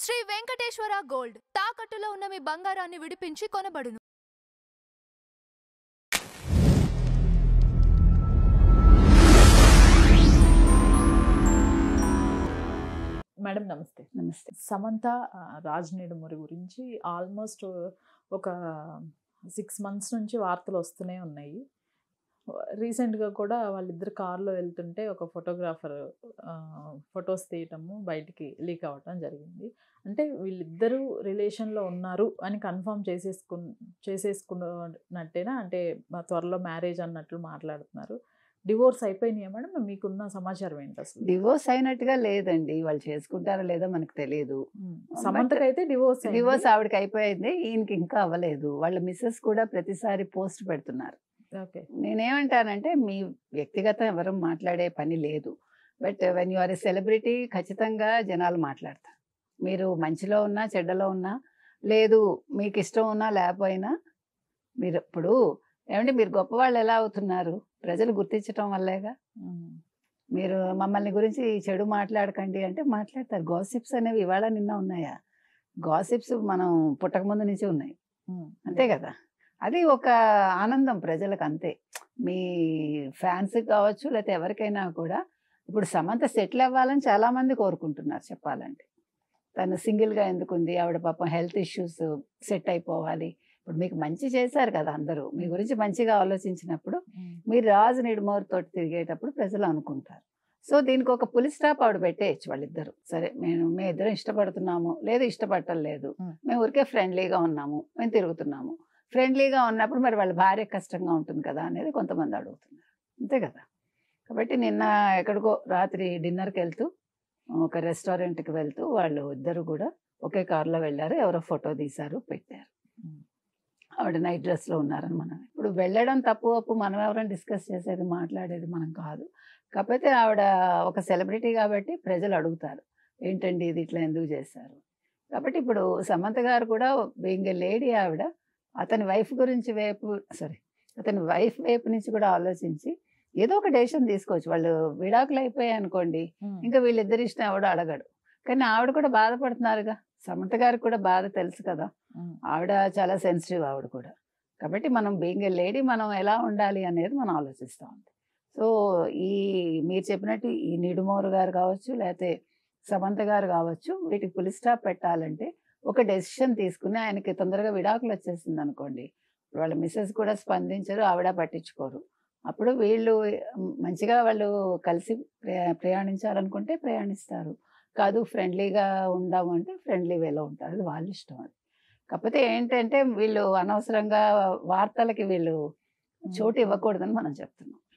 Shri Venkateswara gold తాకట్టులో ఉన్న మీ బంగారాన్ని విడిపించి కొనబడును. మేడం నమస్తే. నమస్తే. సమంత రాజ్ నిడుమురి గురించి ఆల్మోస్ట్ ఒక 6 మంత్స్ నుంచి వార్తలు వస్తూనే ఉన్నాయి. రీసెంట్గా కూడా వాళ్ళిద్దరు కార్లో వెళ్తుంటే ఒక ఫోటోగ్రాఫర్ ఫొటోస్ తీయటము బయటికి లీక్ అవ్వటం జరిగింది. అంటే వీళ్ళిద్దరూ రిలేషన్లో ఉన్నారు అని కన్ఫర్మ్ చేసేసుకున్నట్టేనా? అంటే త్వరలో మ్యారేజ్ అన్నట్లు మాట్లాడుతున్నారు. డివోర్స్ అయిపోయినాయా మేడం? మీకున్న సమాచారం ఏంటి అసలు? డివోర్స్ అయినట్టుగా లేదండి. వాళ్ళు చేసుకుంటారో లేదో మనకు తెలియదు. సమంతకైతే డివోర్స్ ఆవిడకి అయిపోయింది, ఈయనకి ఇంకా అవ్వలేదు. వాళ్ళ మిస్సెస్ కూడా ప్రతిసారి పోస్ట్ పెడుతున్నారు. ఓకే. నేనేమంటానంటే మీ వ్యక్తిగతం ఎవరు మాట్లాడే పని లేదు. But when you are a celebrity ఖచ్చితంగా జనాలు మాట్లాడతారు. మీరు మంచిలో ఉన్నా చెడ్డలో ఉన్నా, లేదు మీకు ఇష్టం ఉన్నా లేకపోయినా, మీరు ఇప్పుడు ఏమంటే మీరు గొప్పవాళ్ళు ఎలా అవుతున్నారు? ప్రజలు గుర్తించటం వల్లేగా. మీరు మమ్మల్ని గురించి చెడు మాట్లాడకండి అంటే మాట్లాడతారు. గాసిప్స్ అనేవి ఇవాళ నిన్న ఉన్నాయా? గాసిప్స్ మనం పుట్టక ముందు నుంచి ఉన్నాయి, అంతే కదా. అది ఒక ఆనందం ప్రజలకు, అంతే. మీ ఫ్యాన్స్ కావచ్చు లేకపోతే ఎవరికైనా కూడా ఇప్పుడు సమంత సెటిల్ అవ్వాలని చాలా మంది కోరుకుంటున్నారు చెప్పాలంటే. తను సింగిల్గా ఎందుకుంది, ఆవిడ పాపం హెల్త్ ఇష్యూస్ సెట్ అయిపోవాలి. ఇప్పుడు మీకు మంచి చేశారు కదా అందరూ, మీ గురించి మంచిగా ఆలోచించినప్పుడు మీరు రాజు నిడుమోరు తోటి తిరిగేటప్పుడు ప్రజలు అనుకుంటారు. సో దీనికి ఒక పులి స్టాప్ ఆవిడ పెట్టేయచ్చు వాళ్ళిద్దరు. సరే మేము ఇద్దరం ఇష్టపడుతున్నాము, లేదు ఇష్టపడటం లేదు, మేము ఊరికే ఫ్రెండ్లీగా ఉన్నాము, మేము తిరుగుతున్నాము. ఫ్రెండ్లీగా ఉన్నప్పుడు మరి వాళ్ళ భార్య కష్టంగా ఉంటుంది కదా అనేది కొంతమంది అడుగుతున్నారు, అంతే కదా. కాబట్టి నిన్న ఎక్కడికో రాత్రి డిన్నర్కి వెళ్తూ ఒక రెస్టారెంట్కి వెళ్తూ వాళ్ళు ఇద్దరు కూడా ఒకే కారులో వెళ్ళారు. ఎవరో ఫోటో తీశారు, పెట్టారు. ఆవిడ నైట్ డ్రెస్లో ఉన్నారని మనం ఇప్పుడు వెళ్ళడం తప్పు ఒప్పు మనం ఎవరైనా డిస్కస్ చేసేది మాట్లాడేది మనం కాదు. కాకపోతే ఆవిడ ఒక సెలబ్రిటీ కాబట్టి ప్రజలు అడుగుతారు, ఏంటండి ఇది ఇట్లా ఎందుకు చేశారు. కాబట్టి ఇప్పుడు సమంత గారు కూడా బీయింగ్ ఏ లేడీ ఆవిడ అతని వైఫ్ వైపు నుంచి కూడా ఆలోచించి ఏదో ఒక డెసిషన్ తీసుకోవచ్చు. వాళ్ళు విడాకులు అయిపోయాయి అనుకోండి, ఇంకా వీళ్ళిద్దరి ఇష్టం ఆవిడ అడగడు. కానీ ఆవిడ కూడా బాధపడుతున్నారుగా, సమంత గారికి కూడా బాధ తెలుసు కదా. ఆవిడ చాలా సెన్సిటివ్ ఆవిడ కూడా. కాబట్టి మనం బీయింగ్ ఏ లేడీ మనం ఎలా ఉండాలి అనేది మనం ఆలోచిస్తూ ఉంటాం. సో మీరు చెప్పినట్టు ఈ నిడుమోరు గారు కావచ్చు లేకపోతే సమంత గారు కావచ్చు, వీటికి పులి స్టాప్ పెట్టాలంటే ఒక డెసిషన్ తీసుకుని ఆయనకి తొందరగా విడాకులు వచ్చేసింది అనుకోండి, వాళ్ళ మిస్సెస్ కూడా స్పందించరు, ఆవిడ పట్టించుకోరు. అప్పుడు వీళ్ళు మంచిగా వాళ్ళు కలిసి ప్రయాణించాలనుకుంటే ప్రయాణిస్తారు, కాదు ఫ్రెండ్లీగా ఉందాము అంటే ఫ్రెండ్లీ వేలో ఉంటారు, అది వాళ్ళ ఇష్టం. అది కాకపోతే ఏంటంటే వీళ్ళు అనవసరంగా వార్తలకి వీళ్ళు చోటు ఇవ్వకూడదని మనం చెప్తున్నాం.